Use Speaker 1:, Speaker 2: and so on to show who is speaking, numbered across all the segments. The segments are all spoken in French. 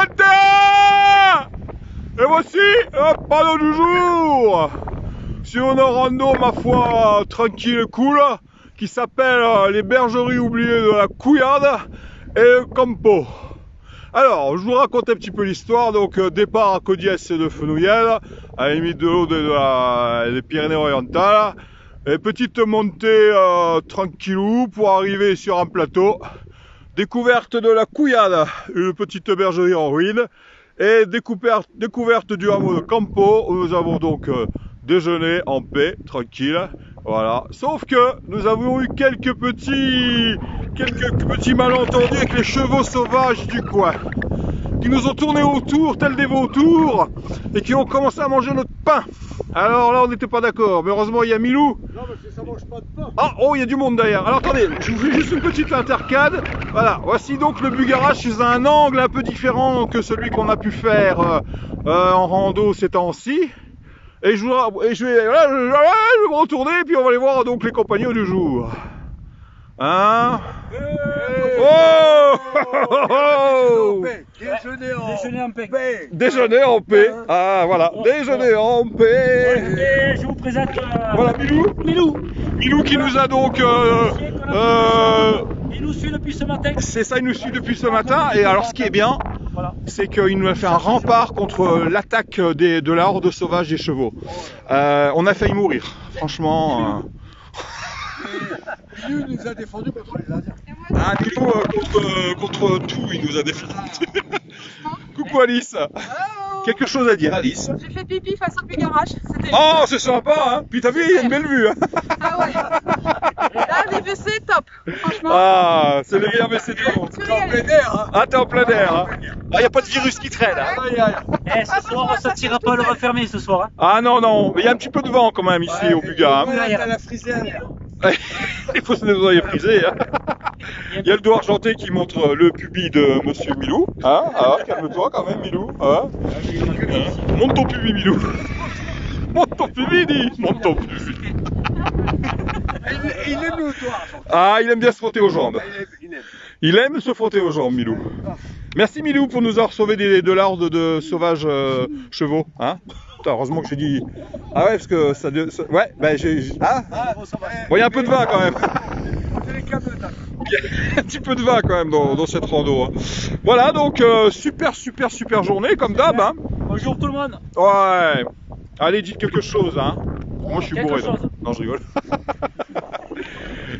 Speaker 1: 21! Et voici le panneau du jour sur une rando, ma foi, tranquille et cool, qui s'appelle les bergeries oubliées de la Couillade et le Campo. Alors, je vous raconte un petit peu l'histoire. Donc, départ à Codiès de Fenouillel, à la limite de l'eau des Pyrénées-Orientales. Et petite montée tranquillou pour arriver sur un plateau. Découverte de la Couillade, une petite bergerie en ruine. Et découverte du hameau de Campo, où nous avons donc déjeuné en paix, tranquille. Voilà. Sauf que nous avons eu quelques petits malentendus avec les chevaux sauvages du coin, qui nous ont tourné autour, tels des vautours, et qui ont commencé à manger notre pain. Alors là, on n'était pas d'accord, mais heureusement, il y a Milou.
Speaker 2: Non, parce que ça mange pas de pain.
Speaker 1: Ah, oh, il y a du monde derrière. Alors attendez, je vous fais juste une petite intercade. Voilà, voici donc le Bugarach sous un angle un peu différent que celui qu'on a pu faire en rando ces temps-ci. Et je vais me retourner, et puis on va aller voir donc les compagnons du jour. Hein? Oh!
Speaker 2: Déjeuner en paix.
Speaker 1: Déjeuner en paix. Ah voilà, déjeuner en paix.
Speaker 3: Et je vous présente
Speaker 1: Voilà Milou qui nous a donc
Speaker 3: il nous suit depuis ce matin.
Speaker 1: c'est ça, il nous suit depuis ce matin. Et alors ce qui est bien, c'est qu'il nous a fait un rempart contre l'attaque de la horde sauvage des chevaux. On a failli mourir, franchement.
Speaker 2: Milou nous a défendu contre les Indiens.
Speaker 1: Ah, Milou, contre tout, il nous a défendu. Coucou Alice. Quelque chose à dire, Alice?
Speaker 4: J'ai fait pipi face au Bugarach.
Speaker 1: Oh, c'est sympa, hein. Puis t'as vu, il y a une belle vue, hein.
Speaker 4: Ah ouais. Là, les WC, top. Franchement.
Speaker 1: Ah, c'est le meilleur WC du monde.
Speaker 2: T'es en plein air, hein.
Speaker 1: Ah, t'es en plein air, hein. Ah, y a pas de virus qui traîne, hein.
Speaker 3: Eh, ce soir, on sortira pas le refermer ce soir. Hein.
Speaker 1: Ah non, mais il y a un petit peu de vent quand même ici au Buga. Hein.
Speaker 2: T'as la frisée à l'air.
Speaker 1: Il faut se nettoyer frisé. Hein. Il y a le doigt argenté qui montre le pubis de Monsieur Milou. Hein, ah, calme-toi quand même, Milou. Hein. Monte ton pubis, Milou. Monte ton pubis, dis. Monte ton pubis.
Speaker 2: Il aime le doigt.
Speaker 1: Ah, il aime bien se frotter aux jambes.
Speaker 2: Il aime.
Speaker 1: Il aime se frotter aux jambes, Milou. Merci Milou pour nous avoir sauvé de l'horde de sauvages chevaux. Hein. Putain, heureusement que j'ai dit. Ah ouais, parce que ça. Ouais, bah j'ai. Ah
Speaker 2: Bon, ça va.
Speaker 1: bon, il y a un peu de vin quand même.
Speaker 2: C'est les câbles de table.
Speaker 1: Il y a un petit peu de vin quand même dans cette rando. Hein. Voilà, donc super journée comme d'hab. Hein.
Speaker 3: Bonjour tout le monde.
Speaker 1: Ouais. Allez, dites quelque chose. Hein. Moi je suis
Speaker 3: Quelque
Speaker 1: bourré.
Speaker 3: chose.
Speaker 1: Non, je rigole.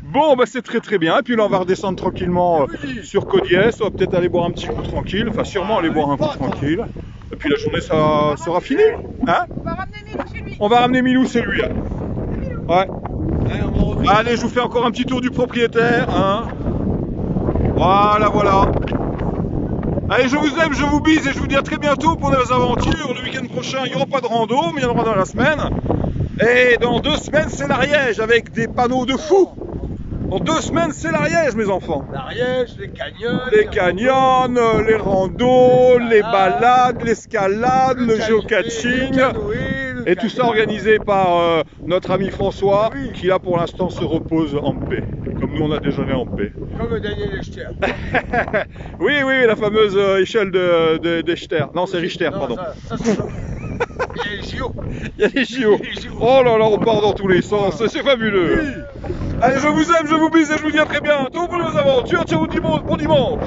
Speaker 1: Bon, bah c'est très bien. Et puis là, on va redescendre tranquillement sur Codiès. On va peut-être aller boire un petit coup tranquille. Enfin, sûrement aller boire un coup tranquille. Et puis la journée, ça sera fini. Hein?
Speaker 4: On va ramener Milou chez lui.
Speaker 1: On va ramener Milou, c'est lui. Hein. Ouais. Allez, je vous fais encore un petit tour du propriétaire. Hein. Voilà. Allez, je vous aime, je vous bise et je vous dis à très bientôt pour nos aventures. Le week-end prochain, il n'y aura pas de rando, mais il y en aura dans la semaine. Et dans 2 semaines, c'est l'Ariège avec des panneaux de fou. Dans 2 semaines, c'est l'Ariège, mes enfants.
Speaker 2: L'Ariège, les canyons.
Speaker 1: Les canyons, les randos, les balades, l'escalade, le geocaching. Et tout ça organisé par notre ami François, qui là pour l'instant se repose en paix. Comme nous on a déjeuné en paix.
Speaker 2: Comme Daniel Echter.
Speaker 1: Oui, la fameuse échelle d'Echter. Non, c'est Richter, pardon.
Speaker 2: Ça, c'est ça. Il y a les JO.
Speaker 1: Il y a les JO. Oh là là, on part dans tous les sens, c'est fabuleux. Allez, je vous aime, je vous bise et je vous dis à très bientôt pour nos aventures. Ciao, bon dimanche.